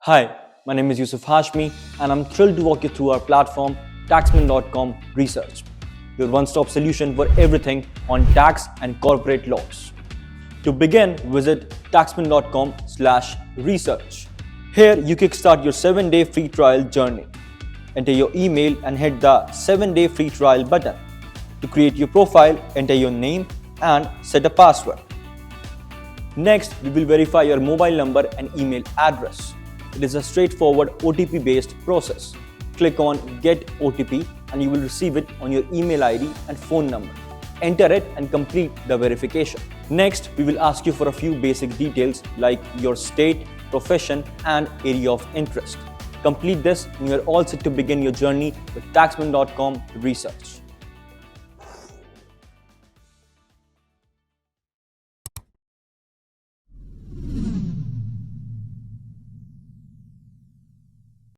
Hi, my name is Yusuf Hashmi and I'm thrilled to walk you through our platform Taxmann.com Research, your one-stop solution for everything on tax and corporate laws. To begin, visit Taxmann.com/research. Here you kickstart your 7-day free trial journey. Enter your email and hit the 7-day free trial button. To create your profile, enter your name and set a password. Next, we will verify your mobile number and email address. It is a straightforward OTP-based process. Click on Get OTP and you will receive it on your email ID and phone number. Enter it and complete the verification. Next, we will ask you for a few basic details like your state, profession, and area of interest. Complete this and you are all set to begin your journey with Taxmann.com Research.